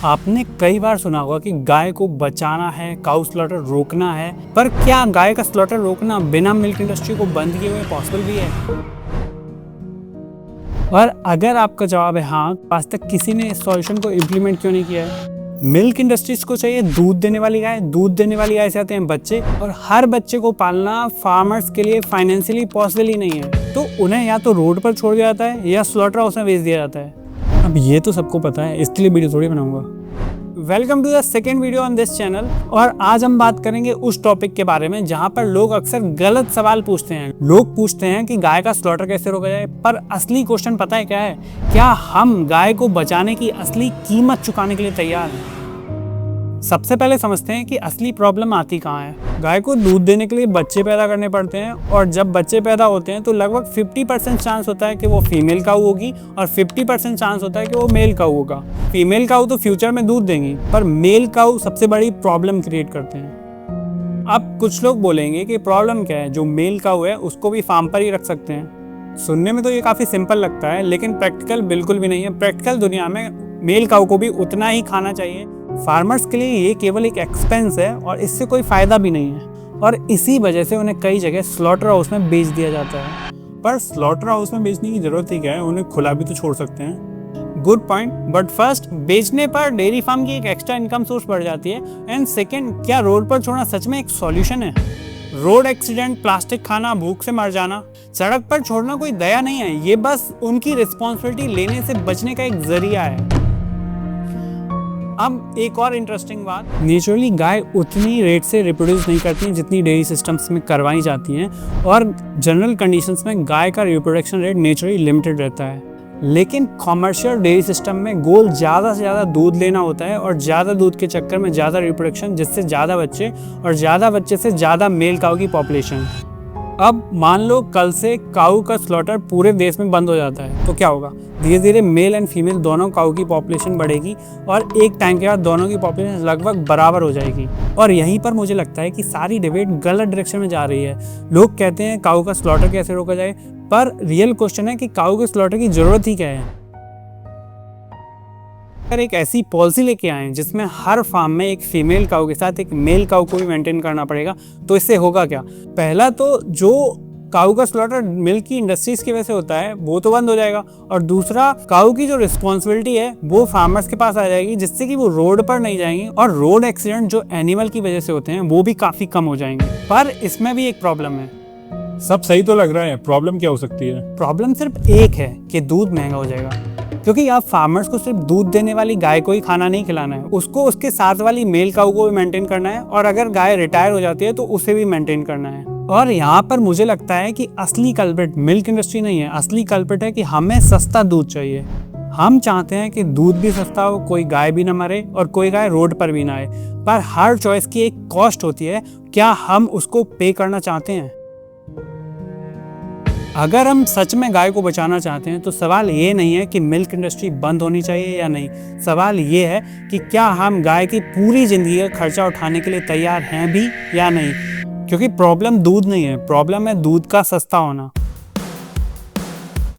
आपने कई बार सुना होगा कि गाय को बचाना है, काऊ स्लॉटर रोकना है, पर क्या गाय का स्लॉटर रोकना बिना मिल्क इंडस्ट्री को बंद किए हुए पॉसिबल भी है? और अगर आपका जवाब है हाँ, आज तक किसी ने इस सॉल्यूशन को इम्प्लीमेंट क्यों नहीं किया है? मिल्क इंडस्ट्रीज को चाहिए दूध देने वाली गाय, दूध देने वाली गाय से आते हैं बच्चे, और हर बच्चे को पालना फार्मर्स के लिए फाइनेंशियली पॉसिबल ही नहीं है, तो उन्हें या तो रोड पर छोड़ दिया जाता है या स्लॉटर हाउस में बेच दिया जाता है। अब ये तो सबको पता है, इसके लिए वीडियो थोड़ी बनाऊंगा। Welcome to the second video on this channel. और आज हम बात करेंगे उस टॉपिक के बारे में जहां पर लोग अक्सर गलत सवाल पूछते हैं। लोग पूछते हैं कि गाय का स्लॉटर कैसे रोका जाए, पर असली क्वेश्चन पता है क्या है? क्या हम गाय को बचाने की असली कीमत चुकाने के लिए तैयार हैं? सबसे पहले समझते हैं कि असली प्रॉब्लम आती कहाँ है। गाय को दूध देने के लिए बच्चे पैदा करने पड़ते हैं, और जब बच्चे पैदा होते हैं तो लगभग 50% चांस होता है कि वो फीमेल काऊ होगी और 50% चांस होता है कि वो मेल काऊ होगा। फीमेल काऊ तो फ्यूचर में दूध देंगी, पर मेल काऊ सबसे बड़ी प्रॉब्लम क्रिएट करते हैं। अब कुछ लोग बोलेंगे कि प्रॉब्लम क्या है, जो मेल काऊ है उसको भी फार्म पर ही रख सकते हैं। सुनने में तो ये काफ़ी सिंपल लगता है, लेकिन प्रैक्टिकल बिल्कुल भी नहीं है। प्रैक्टिकल दुनिया में मेल काऊ को भी उतना ही खाना चाहिए। फार्मर्स के लिए ये केवल एक एक्सपेंस है और इससे कोई फ़ायदा भी नहीं है, और इसी वजह से उन्हें कई जगह स्लॉटर हाउस में बेच दिया जाता है। पर स्लॉटर हाउस में बेचने की ज़रूरत ही क्या है, उन्हें खुला भी तो छोड़ सकते हैं। गुड पॉइंट, बट फर्स्ट, बेचने पर डेयरी फार्म की एक एक्स्ट्रा इनकम सोर्स बढ़ जाती है। एंड सेकेंड, क्या रोड पर छोड़ना सच में एक सॉल्यूशन है? रोड एक्सीडेंट, प्लास्टिक खाना, भूख से मर जाना, सड़क पर छोड़ना कोई दया नहीं है, ये बस उनकी रिस्पॉन्सिबिलिटी लेने से बचने का एक जरिया है। अब एक और इंटरेस्टिंग बात, नेचुरली गाय उतनी रेट से रिप्रोड्यूस नहीं करती हैं जितनी डेयरी सिस्टम्स में करवाई जाती हैं, और जनरल कंडीशंस में गाय का रिप्रोडक्शन रेट नेचुरली लिमिटेड रहता है। लेकिन कॉमर्शियल डेयरी सिस्टम में गोल ज़्यादा से ज़्यादा दूध लेना होता है, और ज़्यादा दूध के चक्कर में ज़्यादा रिप्रोडक्शन, जिससे ज़्यादा बच्चे, और ज़्यादा बच्चे से ज़्यादा मेल काऊ की पॉपुलेशन। अब मान लो कल से काऊ का स्लॉटर पूरे देश में बंद हो जाता है, तो क्या होगा? धीरे धीरे मेल एंड फीमेल दोनों काऊ की पॉपुलेशन बढ़ेगी, और एक टाइम के बाद दोनों की पॉपुलेशन लगभग बराबर हो जाएगी। और यहीं पर मुझे लगता है कि सारी डिबेट गलत डायरेक्शन में जा रही है। लोग कहते हैं काऊ का स्लॉटर कैसे रोका जाए, पर रियल क्वेश्चन है कि काऊ के स्लॉटर की ज़रूरत ही क्या है। अगर एक ऐसी पॉलिसी लेके आए जिसमें हर फार्म में एक फीमेल काऊ के साथ एक मेल काऊ को भी मेंटेन करना पड़ेगा, तो इससे होगा क्या? पहला तो जो काऊ का स्लॉटर मिल्क की इंडस्ट्रीज की वजह से होता है वो तो बंद हो जाएगा, और दूसरा, काऊ की जो रिस्पॉन्सिबिलिटी है वो फार्मर्स के पास आ जाएगी, जिससे कि वो रोड पर नहीं जाएंगी, और रोड एक्सीडेंट जो एनिमल की वजह से होते हैं वो भी काफी कम हो जाएंगे। पर इसमें भी एक प्रॉब्लम है। सब सही तो लग रहा है, प्रॉब्लम क्या हो सकती है? प्रॉब्लम सिर्फ एक है कि दूध महंगा हो जाएगा, क्योंकि आप फार्मर्स को सिर्फ दूध देने वाली गाय को ही खाना नहीं खिलाना है, उसको उसके साथ वाली मेल काऊ को भी मेंटेन करना है, और अगर गाय रिटायर हो जाती है तो उसे भी मेंटेन करना है। और यहाँ पर मुझे लगता है कि असली कल्प्रिट मिल्क इंडस्ट्री नहीं है, असली कल्प्रिट है कि हमें सस्ता दूध चाहिए। हम चाहते हैं कि दूध भी सस्ता हो, कोई गाय भी ना मरे और कोई गाय रोड पर भी ना आए, पर हर चॉइस की एक कॉस्ट होती है। क्या हम उसको पे करना चाहते हैं? अगर हम सच में गाय को बचाना चाहते हैं तो सवाल ये नहीं है कि मिल्क इंडस्ट्री बंद होनी चाहिए या नहीं, सवाल ये है कि क्या हम गाय की पूरी जिंदगी का खर्चा उठाने के लिए तैयार हैं भी या नहीं। क्योंकि प्रॉब्लम दूध नहीं है, प्रॉब्लम है दूध का सस्ता होना।